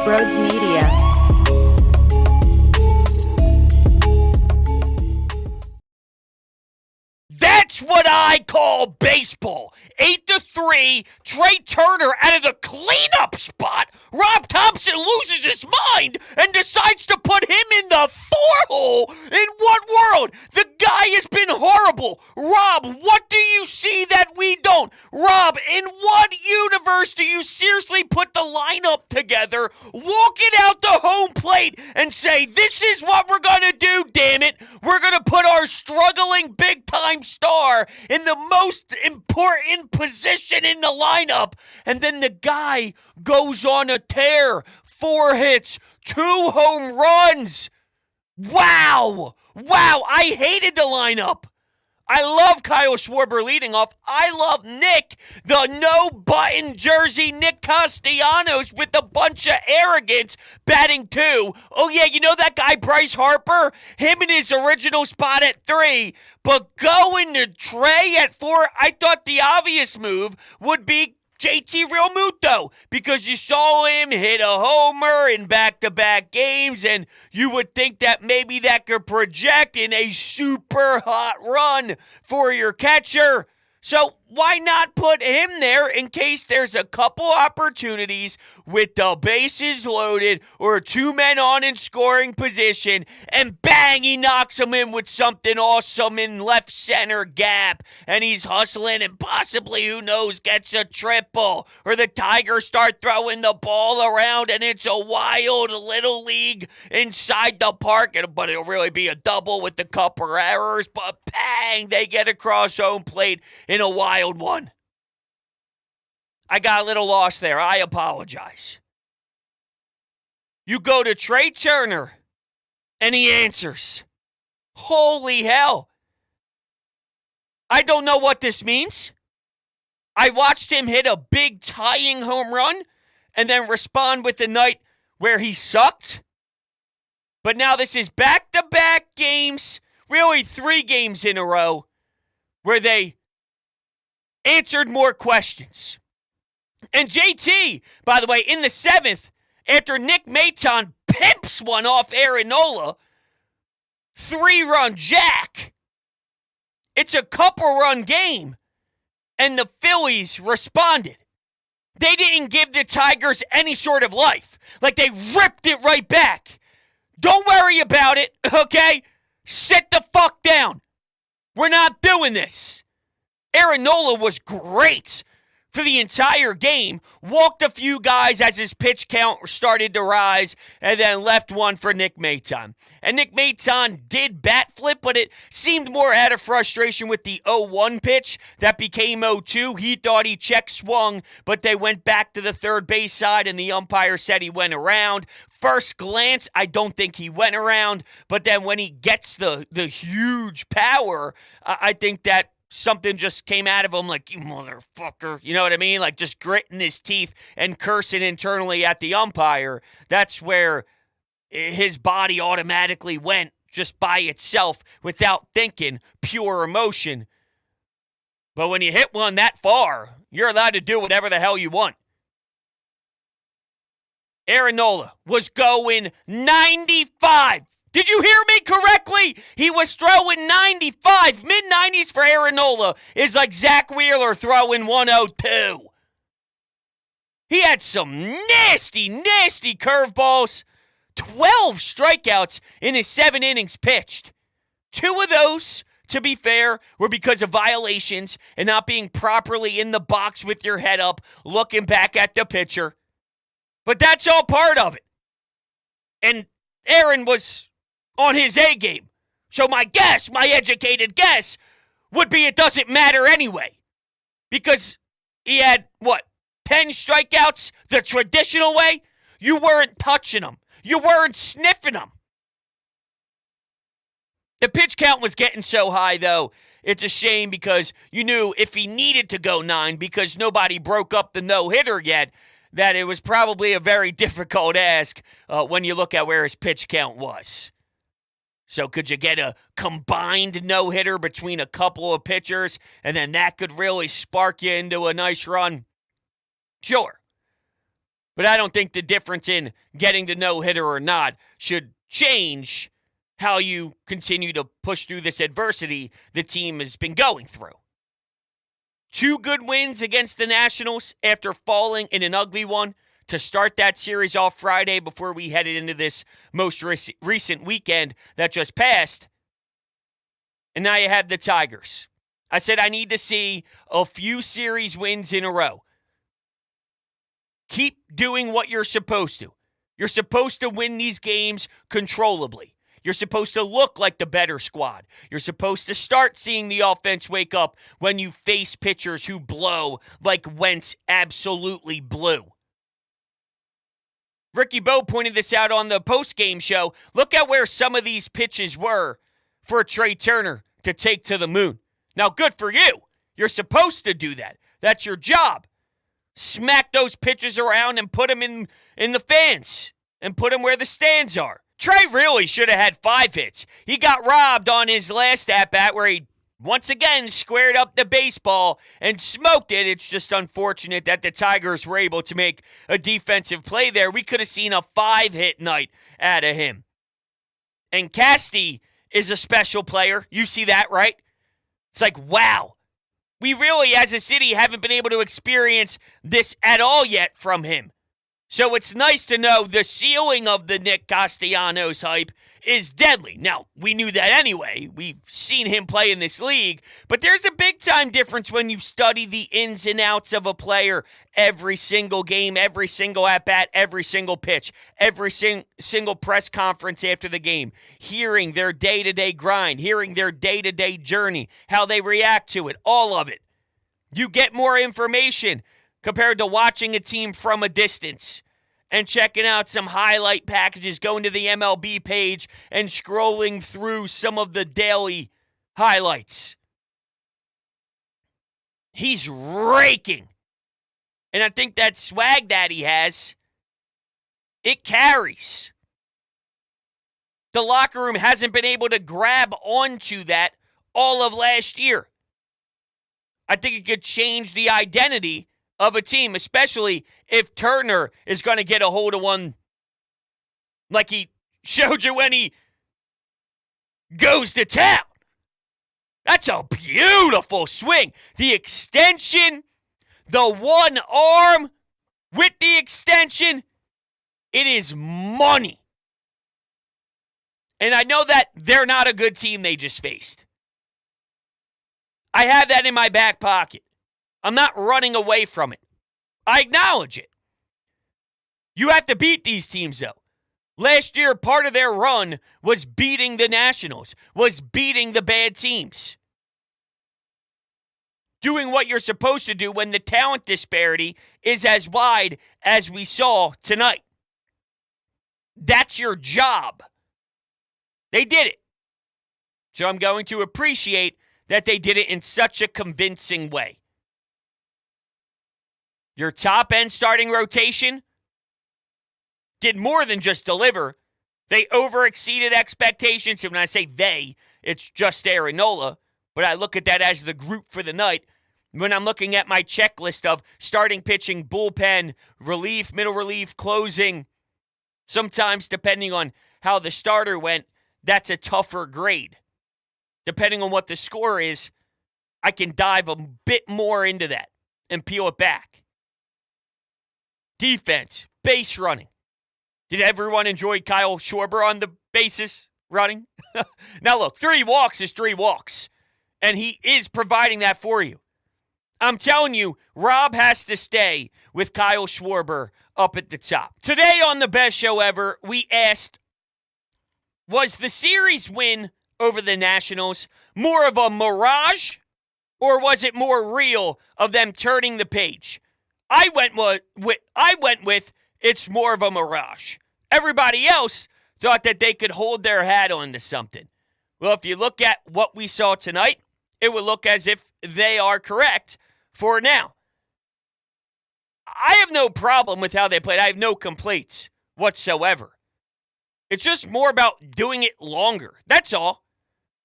Broads Media. That's what I call baseball. 8-3, Trey Turner out of the cleanup spot. Rob Thompson loses his mind and decides to put him in the four-hole. In what world? The guy has been horrible. Rob, what do you see that we don't? Rob, in what universe do you seriously put the lineup together, walk it out to home plate, and say, this is what we're going to do, damn it. We're going to put our struggling big-time star in the most important position in the lineup, and then the guy goes on a tear. 4 hits, 2 home runs. Wow, I hated the lineup. I love Kyle Schwarber leading off. I love Nick, the no-button jersey Nick Castellanos with a bunch of arrogance batting 2. Oh, yeah, you know that guy Bryce Harper? Him in his original spot at 3. But going to Trey at 4, I thought the obvious move would be JT Realmuto, because you saw him hit a homer in back-to-back games, and you would think that maybe that could project in a super hot run for your catcher. So why not put him there in case there's a couple opportunities with the bases loaded or 2 men on in scoring position, and bang, he knocks him in with something awesome in left center gap, and he's hustling and possibly, who knows, gets a triple, or the Tigers start throwing the ball around and it's a wild little league inside the park, but it'll really be a double with a couple errors, but bang, they get across home plate in a wild one. I got a little lost there. I apologize. You go to Trey Turner, and he answers. Holy hell. I don't know what this means. I watched him hit a big tying home run and then respond with a night where he sucked. But now this is back-to-back games, really 3 games in a row, where they answered more questions. And JT, by the way, in the 7th, after Nick Maton pimps one off Aaron Nola, 3-run jack. It's a couple-run game, and the Phillies responded. They didn't give the Tigers any sort of life. Like, they ripped it right back. Don't worry about it, okay? Sit the fuck down. We're not doing this. Aaron Nola was great for the entire game, walked a few guys as his pitch count started to rise, and then left one for Nick Maton. And Nick Maton did bat flip, but it seemed more out of frustration with the 0-1 pitch that became 0-2. He thought he check swung, but they went back to the third base side, and the umpire said he went around. First glance, I don't think he went around, but then when he gets the huge power, I think that something just came out of him like, you motherfucker. You know what I mean? Like just gritting his teeth and cursing internally at the umpire. That's where his body automatically went just by itself without thinking, pure emotion. But when you hit one that far, you're allowed to do whatever the hell you want. Aaron Nola was going 95. Did you hear me correctly? He was throwing 95. Mid-90s for Aaron Nola is like Zach Wheeler throwing 102. He had some nasty curveballs. 12 strikeouts in his 7 innings pitched. 2 of those, to be fair, were because of violations and not being properly in the box with your head up, looking back at the pitcher. But that's all part of it. And Aaron was on his A game. So my educated guess, would be it doesn't matter anyway. Because he had, 10 strikeouts the traditional way? You weren't touching them. You weren't sniffing them. The pitch count was getting so high, though, it's a shame because you knew if he needed to go 9 because nobody broke up the no-hitter yet, that it was probably a very difficult ask when you look at where his pitch count was. So could you get a combined no-hitter between a couple of pitchers, and then that could really spark you into a nice run? Sure. But I don't think the difference in getting the no-hitter or not should change how you continue to push through this adversity the team has been going through. 2 good wins against the Nationals after falling in an ugly one to start that series off Friday before we headed into this most recent weekend that just passed. And now you have the Tigers. I said I need to see a few series wins in a row. Keep doing what you're supposed to. You're supposed to win these games controllably. You're supposed to look like the better squad. You're supposed to start seeing the offense wake up when you face pitchers who blow like Wentz absolutely blew. Ricky Bo pointed this out on the post-game show. Look at where some of these pitches were for Trey Turner to take to the moon. Now, good for you. You're supposed to do that. That's your job. Smack those pitches around and put them in the fence and put them where the stands are. Trey really should have had 5 hits. He got robbed on his last at-bat where he once again squared up the baseball and smoked it. It's just unfortunate that the Tigers were able to make a defensive play there. We could have seen a 5-hit night out of him. And Casty is a special player. You see that, right? It's like, wow. We really, as a city, haven't been able to experience this at all yet from him. So it's nice to know the ceiling of the Nick Castellanos hype is deadly. Now, we knew that anyway. We've seen him play in this league. But there's a big-time difference when you study the ins and outs of a player every single game, every single at-bat, every single pitch, every single press conference after the game, hearing their day-to-day grind, hearing their day-to-day journey, how they react to it, all of it. You get more information compared to watching a team from a distance and checking out some highlight packages, going to the MLB page and scrolling through some of the daily highlights. He's raking. And I think that swag that he has, it carries. The locker room hasn't been able to grab onto that all of last year. I think it could change the identity of a team, especially if Turner is going to get a hold of one like he showed you when he goes to town. That's a beautiful swing. The extension, the one arm with the extension, it is money. And I know that they're not a good team they just faced. I have that in my back pocket. I'm not running away from it. I acknowledge it. You have to beat these teams, though. Last year, part of their run was beating the Nationals, was beating the bad teams. Doing what you're supposed to do when the talent disparity is as wide as we saw tonight. That's your job. They did it. So I'm going to appreciate that they did it in such a convincing way. Your top-end starting rotation did more than just deliver. They over-exceeded expectations. And when I say they, it's just Aaron Nola. But I look at that as the group for the night. When I'm looking at my checklist of starting pitching, bullpen, relief, middle relief, closing, sometimes depending on how the starter went, that's a tougher grade. Depending on what the score is, I can dive a bit more into that and peel it back. Defense, base running. Did everyone enjoy Kyle Schwarber on the bases running? Now look, 3 walks is 3 walks. And he is providing that for you. I'm telling you, Rob has to stay with Kyle Schwarber up at the top. Today on the Best Show Ever, we asked, was the series win over the Nationals more of a mirage, or was it more real of them turning the page? I went with it's more of a mirage. Everybody else thought that they could hold their hat on to something. Well, if you look at what we saw tonight, it would look as if they are correct for now. I have no problem with how they played. I have no complaints whatsoever. It's just more about doing it longer. That's all.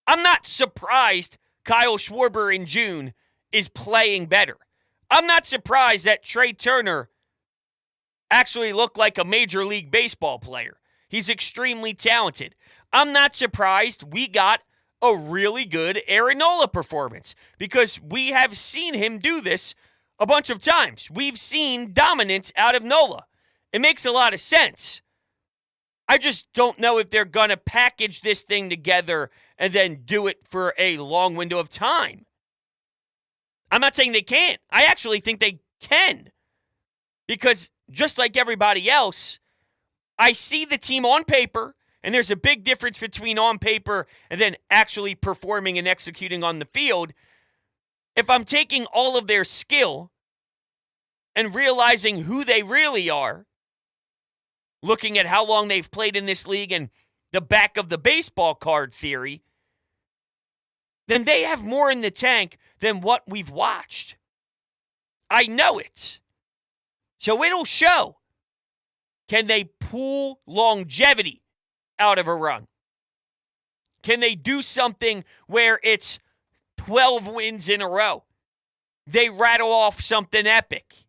I'm not surprised Kyle Schwarber in June is playing better. I'm not surprised that Trey Turner actually look like a Major League Baseball player. He's extremely talented. I'm not surprised we got a really good Aaron Nola performance because we have seen him do this a bunch of times. We've seen dominance out of Nola. It makes a lot of sense. I just don't know if they're going to package this thing together and then do it for a long window of time. I'm not saying they can't. I actually think they can. Because just like everybody else, I see the team on paper, and there's a big difference between on paper and then actually performing and executing on the field. If I'm taking all of their skill and realizing who they really are, looking at how long they've played in this league and the back of the baseball card theory, then they have more in the tank than what we've watched. I know it. So it'll show. Can they pull longevity out of a run? Can they do something where it's 12 wins in a row? They rattle off something epic.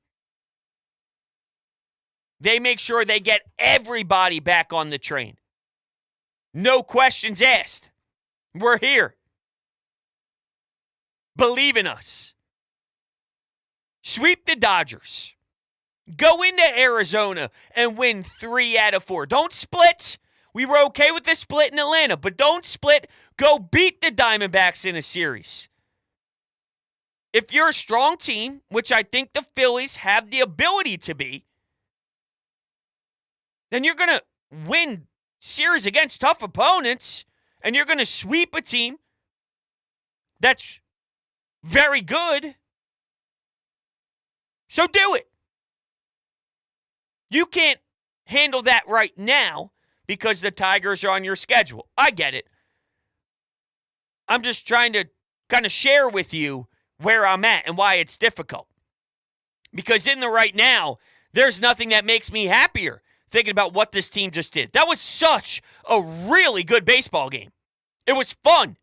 They make sure they get everybody back on the train. No questions asked. We're here. Believe in us. Sweep the Dodgers. Go into Arizona and win 3 out of 4. Don't split. We were okay with the split in Atlanta, but don't split. Go beat the Diamondbacks in a series. If you're a strong team, which I think the Phillies have the ability to be, then you're going to win series against tough opponents, and you're going to sweep a team that's very good. So do it. You can't handle that right now because the Tigers are on your schedule. I get it. I'm just trying to kind of share with you where I'm at and why it's difficult. Because in the right now, there's nothing that makes me happier thinking about what this team just did. That was such a really good baseball game. It was fun.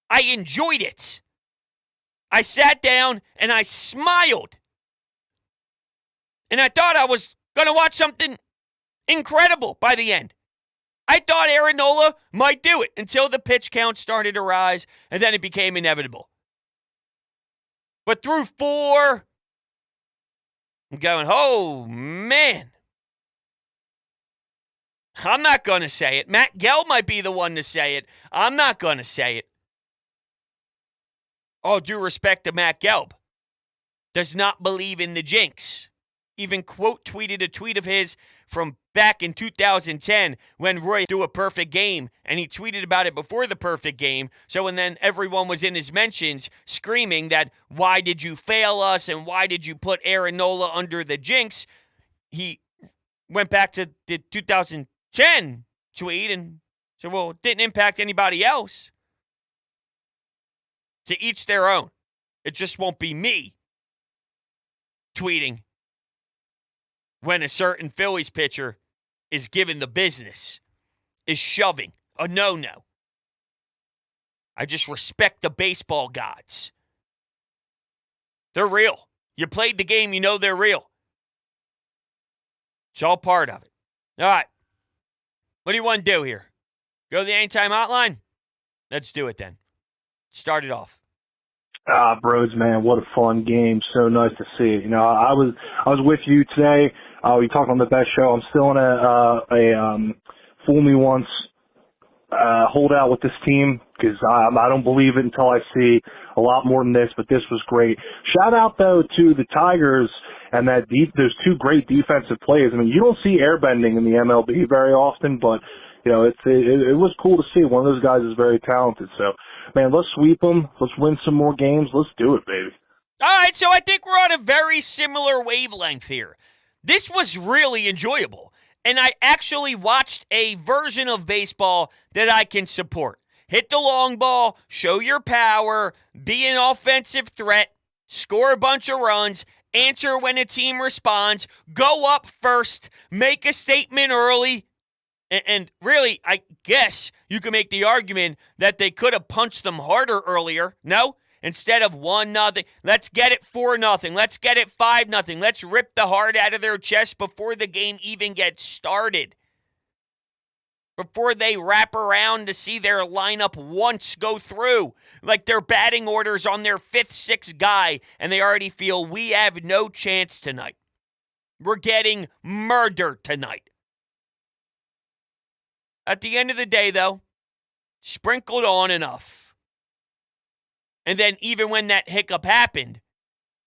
I enjoyed it. I sat down and I smiled. And I thought I was going to watch something incredible by the end. I thought Aaron Nola might do it until the pitch count started to rise, and then it became inevitable. But through 4, I'm going, oh, man. I'm not going to say it. Matt Gelb might be the one to say it. I'm not going to say it. All due respect to Matt Gelb. Does not believe in the jinx. Even quote tweeted a tweet of his from back in 2010 when Roy threw a perfect game, and he tweeted about it before the perfect game. So and then everyone was in his mentions screaming that, why did you fail us and why did you put Aaron Nola under the jinx? He went back to the 2010 tweet and said, well, it didn't impact anybody else. To each their own. It just won't be me tweeting when a certain Phillies pitcher is given the business, is shoving, a no-no. I just respect the baseball gods. They're real. You played the game, you know they're real. It's all part of it. All right. What do you want to do here? Go to the Anytime Hotline? Let's do it then. Start it off. Bros, man, what a fun game. So nice to see it. You know, I was with you today. We talked on the best show. I'm still in a fool me once holdout with this team because I don't believe it until I see a lot more than this, but this was great. Shout out, though, to the Tigers and those 2 great defensive plays. I mean, you don't see airbending in the MLB very often, but, you know, it was cool to see. One of those guys is very talented. So, man, let's sweep them. Let's win some more games. Let's do it, baby. All right, so I think we're on a very similar wavelength here. This was really enjoyable, and I actually watched a version of baseball that I can support. Hit the long ball, show your power, be an offensive threat, score a bunch of runs, answer when a team responds, go up first, make a statement early, and really, I guess you can make the argument that they could have punched them harder earlier. No? Instead of 1-0, let's get it 4-0. Let's get it 5-0. Let's rip the heart out of their chest before the game even gets started. Before they wrap around to see their lineup once go through, like their batting orders on their 5th, 6th guy, and they already feel we have no chance tonight. We're getting murdered tonight. At the end of the day, though, sprinkled on enough. And then even when that hiccup happened,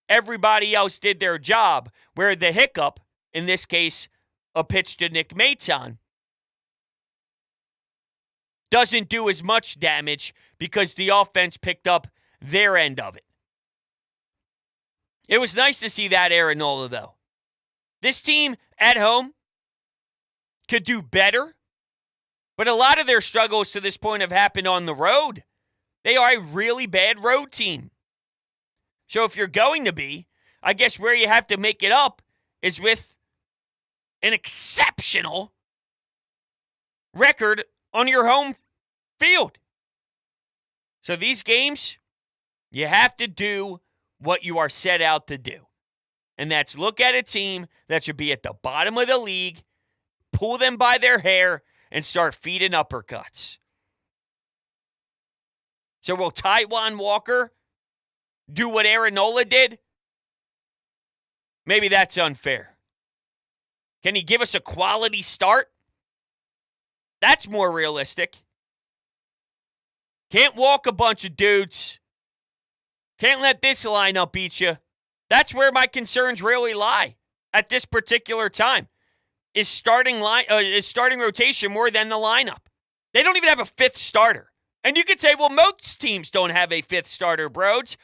everybody else did their job, where the hiccup, in this case, a pitch to Nick Maton, doesn't do as much damage because the offense picked up their end of it. It was nice to see that Aaron Nola, though. This team at home could do better, but a lot of their struggles to this point have happened on the road. They are a really bad road team. So if you're going to be, I guess where you have to make it up is with an exceptional record on your home field. So these games, you have to do what you are set out to do. And that's look at a team that should be at the bottom of the league, pull them by their hair, and start feeding uppercuts. So will Taijuan Walker do what Aaron Nola did? Maybe that's unfair. Can he give us a quality start? That's more realistic. Can't walk a bunch of dudes. Can't let this lineup beat you. That's where my concerns really lie at this particular time. Is starting rotation more than the lineup? They don't even have a 5th starter. And you could say, well, most teams don't have a 5th starter, bros.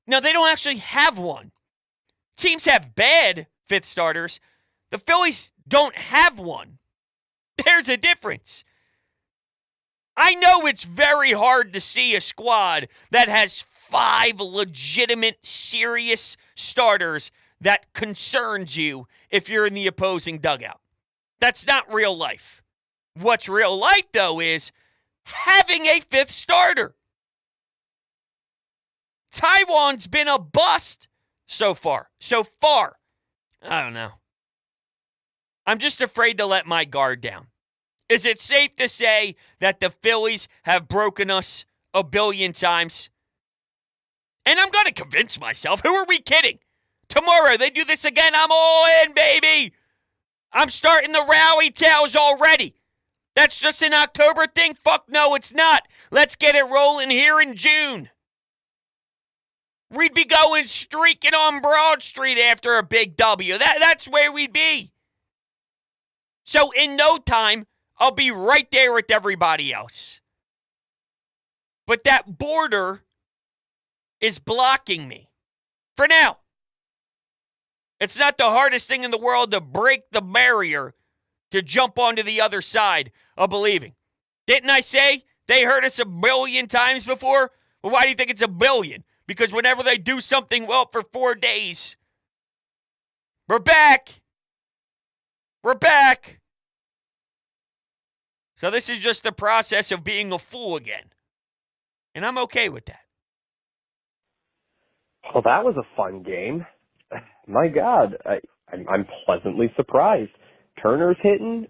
No, they don't actually have one. Teams have bad 5th starters. The Phillies don't have one. There's a difference. I know it's very hard to see a squad that has 5 legitimate, serious starters that concerns you if you're in the opposing dugout. That's not real life. What's real life, though, is having a 5th starter. Taijuan's been a bust so far. I don't know. I'm just afraid to let my guard down. Is it safe to say that the Phillies have broken us a billion times? And I'm going to convince myself. Who are we kidding? Tomorrow they do this again. I'm all in, baby. I'm starting the rally tales already. That's just an October thing? Fuck no, it's not. Let's get it rolling here in June. We'd be going streaking on Broad Street after a big W. That's where we'd be. So in no time, I'll be right there with everybody else. But that border is blocking me. For now. It's not the hardest thing in the world to break the barrier to jump onto the other side of believing. Didn't I say they heard us a billion times before? Well, why do you think it's a billion? Because whenever they do something well for 4 days, we're back. We're back. So this is just the process of being a fool again. And I'm okay with that. Well, that was a fun game. My God, I'm pleasantly surprised. Turner's hitting,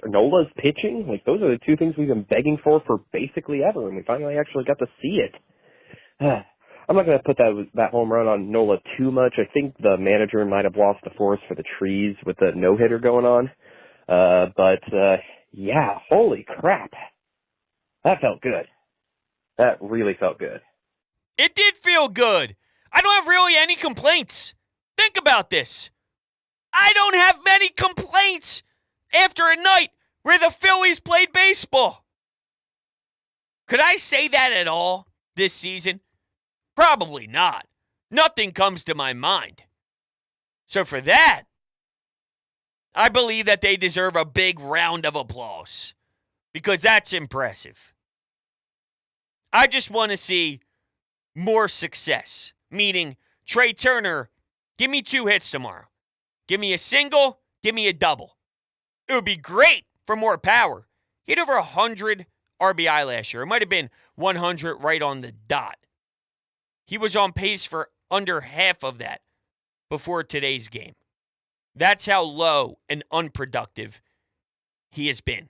Nola's pitching. Like, those are the 2 things we've been begging for basically ever, and we finally actually got to see it. I'm not going to put that home run on Nola too much. I think the manager might have lost the forest for the trees with the no-hitter going on. Yeah, holy crap. That felt good. That really felt good. It did feel good. I don't have really any complaints. Think about this. I don't have many complaints after a night where the Phillies played baseball. Could I say that at all this season? Probably not. Nothing comes to my mind. So for that, I believe that they deserve a big round of applause because that's impressive. I just want to see more success, meaning Trey Turner, give me 2 hits tomorrow. Give me a single, give me a double. It would be great for more power. He had over 100 RBI last year. It might have been 100 right on the dot. He was on pace for under half of that before today's game. That's how low and unproductive he has been.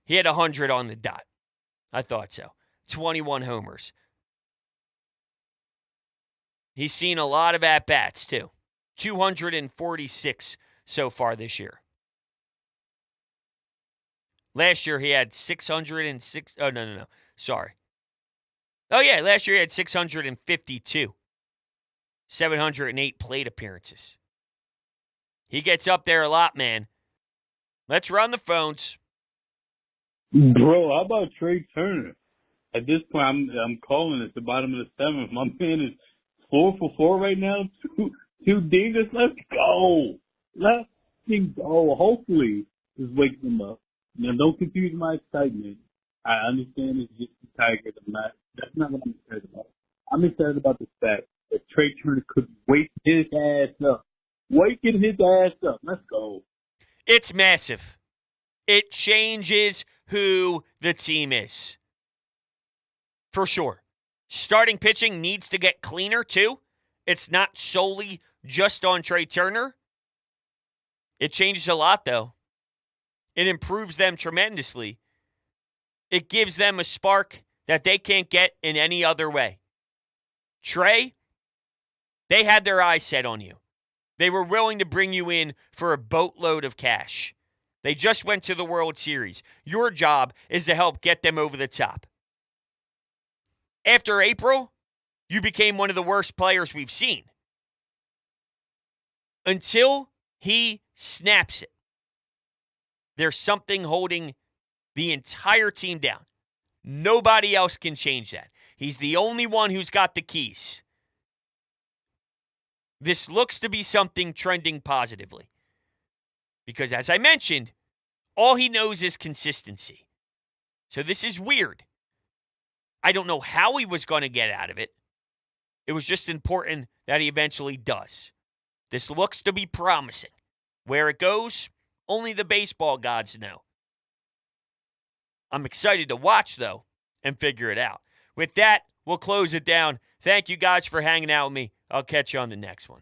He had 100 on the dot. I thought so. 21 homers. He's seen a lot of at-bats, too. 246 so far this year. Last year, he had 606. Oh, no. Sorry. Oh, yeah, last year he had 652. 708 plate appearances. He gets up there a lot, man. Let's run the phones. Bro, how about Trey Turner? At this point, I'm calling it the bottom of the seventh. My man is 4 for 4 right now. Two dingers. Let's go. Let's go. Hopefully, this wakes them up. Now, don't confuse my excitement. I understand it's just the Tigers. That's not what I'm excited about. I'm excited about the fact that Trey Turner could wake his ass up. Waking his ass up. Let's go. It's massive. It changes who the team is. For sure. Starting pitching needs to get cleaner, too. It's not solely just on Trey Turner. It changes a lot, though. It improves them tremendously. It gives them a spark that they can't get in any other way. Trey, they had their eyes set on you. They were willing to bring you in for a boatload of cash. They just went to the World Series. Your job is to help get them over the top. After April, you became one of the worst players we've seen. Until he snaps it, there's something holding the entire team down. Nobody else can change that. He's the only one who's got the keys. This looks to be something trending positively. Because as I mentioned, all he knows is consistency. So this is weird. I don't know how he was going to get out of it. It was just important that he eventually does. This looks to be promising. Where it goes, only the baseball gods know. I'm excited to watch, though, and figure it out. With that, we'll close it down. Thank you guys for hanging out with me. I'll catch you on the next one.